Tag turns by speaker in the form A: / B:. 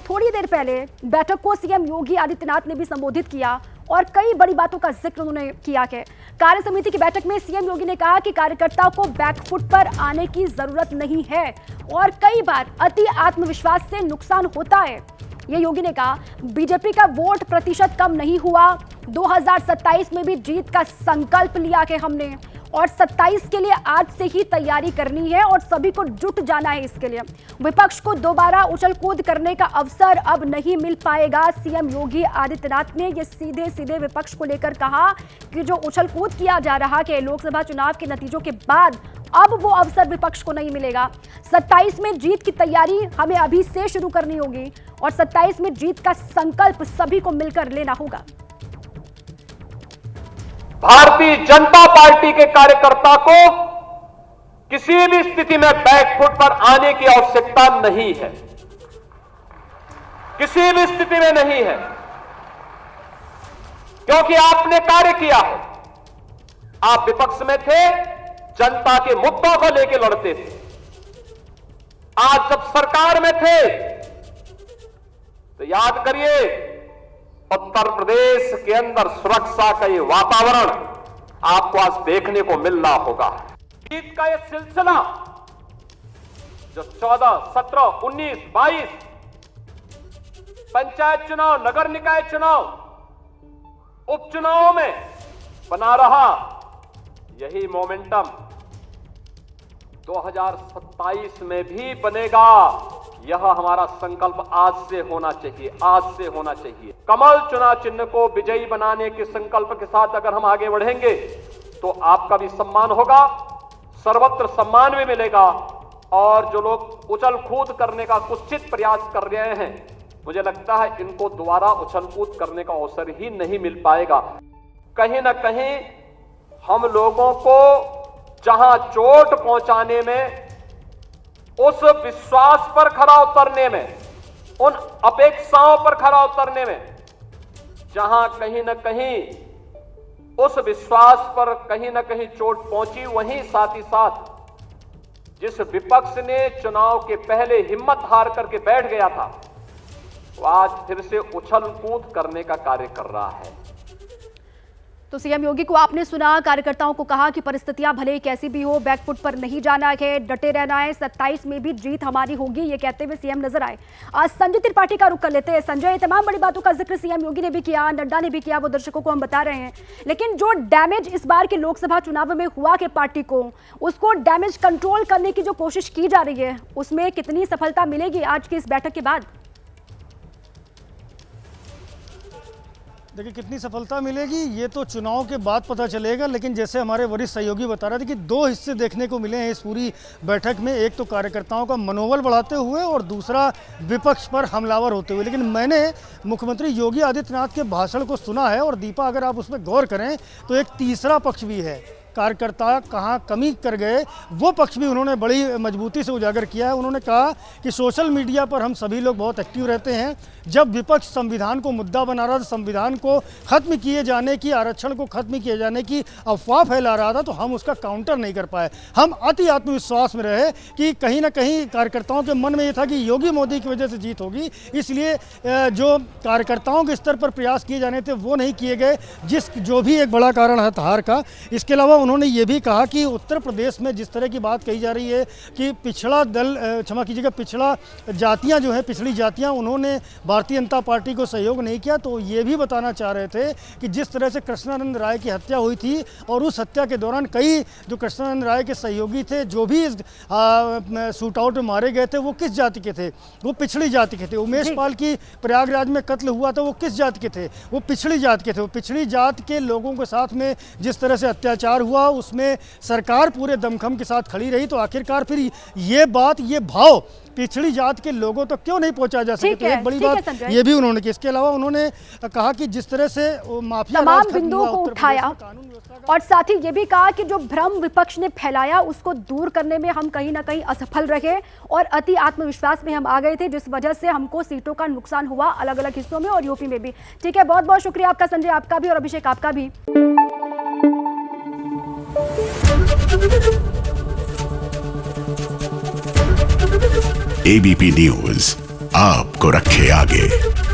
A: थोड़ी देर पहले बैठक को सीएम योगी आदित्यनाथ ने भी संबोधित किया और कई बड़ी बातों का जिक्र उन्होंने किया है। कार्य समिति की बैठक में सीएम योगी ने कहा कि कार्यकर्ताओं को बैकफुट पर आने की जरूरत नहीं है और कई बार अति आत्मविश्वास से नुकसान होता है। ये योगी ने कहा, बीजेपी का वोट प्रतिशत कम नहीं हुआ, 2027 में भी जीत का संकल्प लिया है हमने और 27 के लिए आज से ही तैयारी करनी है और सभी को जुट जाना है इसके लिए। विपक्ष को दोबारा उछल कूद करने का अवसर अब नहीं मिल पाएगा। सीएम योगी आदित्यनाथ ने ये सीधे सीधे विपक्ष को लेकर कहा कि जो उछल कूद किया जा रहा है लोकसभा चुनाव के नतीजों के बाद, अब वो अवसर विपक्ष को नहीं मिलेगा। 27 में जीत की तैयारी हमें अभी से शुरू करनी होगी और 27 में जीत का संकल्प सभी को मिलकर लेना होगा।
B: भारतीय जनता पार्टी के कार्यकर्ता को किसी भी स्थिति में बैकफुट पर आने की आवश्यकता नहीं है, किसी भी स्थिति में नहीं है, क्योंकि आपने कार्य किया है। आप विपक्ष में थे, जनता के मुद्दों को लेकर लड़ते थे। आज जब सरकार में थे तो याद करिए, उत्तर प्रदेश के अंदर सुरक्षा का ये वातावरण आपको आज देखने को मिल रहा होगा। जीत का ये सिलसिला जो 14, 17, 19, 22 पंचायत चुनाव, नगर निकाय चुनाव, उपचुनावों में बना रहा, यही मोमेंटम 2027 में भी बनेगा। यह हमारा संकल्प आज से होना चाहिए, आज से होना चाहिए। कमल चुनाव चिन्ह को विजयी बनाने के संकल्प के साथ अगर हम आगे बढ़ेंगे तो आपका भी सम्मान होगा, सर्वत्र सम्मान भी मिलेगा। और जो लोग उछल कूद करने का कुत्सित प्रयास कर रहे हैं, मुझे लगता है इनको दोबारा उछल कूद करने का अवसर ही नहीं मिल पाएगा। कहीं ना कहीं हम लोगों को जहां चोट पहुंचाने में, उस विश्वास पर खरा उतरने में, उन अपेक्षाओं पर खरा उतरने में, जहां कहीं ना कहीं उस विश्वास पर कहीं ना कहीं चोट पहुंची, वहीं साथ ही साथ जिस विपक्ष ने चुनाव के पहले हिम्मत हार करके बैठ गया था, वो आज फिर से उछल कूद करने का कार्य कर रहा है।
A: तो सीएम योगी को आपने सुना, कार्यकर्ताओं को कहा कि परिस्थितियां भले कैसी भी हो, बैकफुट पर नहीं जाना है, डटे रहना है, 27 में भी जीत हमारी होगी, ये कहते हुए सीएम नजर आए। आज संजय त्रिपाठी का रुख कर लेते हैं। संजय, तमाम बड़ी बातों का जिक्र सीएम योगी ने भी किया, नड्डा ने भी किया, वो दर्शकों को हम बता रहे हैं, लेकिन जो डैमेज इस बार के लोकसभा चुनाव में हुआ कि पार्टी को, उसको डैमेज कंट्रोल करने की जो कोशिश की जा रही है, उसमें कितनी सफलता मिलेगी आज की इस बैठक के बाद?
C: देखिए, कितनी सफलता मिलेगी ये तो चुनाव के बाद पता चलेगा, लेकिन जैसे हमारे वरिष्ठ सहयोगी बता रहे थे कि दो हिस्से देखने को मिले हैं इस पूरी बैठक में। एक तो कार्यकर्ताओं का मनोबल बढ़ाते हुए और दूसरा विपक्ष पर हमलावर होते हुए। लेकिन मैंने मुख्यमंत्री योगी आदित्यनाथ के भाषण को सुना है और दीपा, अगर आप उसमें गौर करें तो एक तीसरा पक्ष भी है। कार्यकर्ता कहाँ कमी कर गए, वो पक्ष भी उन्होंने बड़ी मजबूती से उजागर किया है। उन्होंने कहा कि सोशल मीडिया पर हम सभी लोग बहुत एक्टिव रहते हैं। जब विपक्ष संविधान को मुद्दा बना रहा था, संविधान को खत्म किए जाने की, आरक्षण को खत्म किए जाने की अफवाह फैला रहा था, तो हम उसका काउंटर नहीं कर पाए। हम अति आत्मविश्वास में रहे कि कहीं ना कहीं कार्यकर्ताओं के मन में ये था कि योगी मोदी की वजह से जीत होगी, इसलिए जो कार्यकर्ताओं के स्तर पर प्रयास किए जाने थे वो नहीं किए गए, जो भी एक बड़ा कारण है हार का। इसके अलावा उन्होंने ये भी कहा कि उत्तर प्रदेश में जिस तरह की बात कही जा रही है कि पिछड़ा दल, क्षमा कीजिएगा, पिछड़ा जातियां जो है, पिछड़ी जातियां, उन्होंने भारतीय जनता पार्टी को सहयोग नहीं किया, तो ये भी बताना चाह रहे थे कि जिस तरह से कृष्णानंद राय की हत्या हुई थी और उस हत्या के दौरान कई जो कृष्णानंद राय के सहयोगी थे, जो भी शूट आउट में मारे गए थे, वो किस जाति के थे? वो पिछड़ी जाति के थे। उमेश पाल की प्रयागराज में कत्ल हुआ था, वो किस जाति के थे? वो पिछड़ी जाति के थे। वो पिछड़ी जाति के लोगों के साथ में जिस तरह से अत्याचार हुआ, उसमें सरकार पूरे दमखम के साथ खड़ी रही, तो आखिरकार फिर ये बात, ये भाव पिछड़ी जात के लोगों तक क्यों नहीं पहुंचा जा सके? तो एक बड़ी बात ये भी उन्होंने की। इसके अलावा उन्होंने कहा कि जिस तरह से माफिया
A: तमाम बिंदुओं को उठाया और साथ ही ये भी कहा कि जो भ्रम विपक्ष ने फैलाया उसको दूर करने में हम कहीं ना कहीं असफल रहे और अति आत्मविश्वास में हम आ गए थे, जिस वजह से हमको सीटों का नुकसान हुआ अलग अलग हिस्सों में और यूपी में भी। ठीक है, बहुत बहुत शुक्रिया आपका संजय, आपका भी, और अभिषेक आपका भी।
D: ABP News, आपको रखे आगे।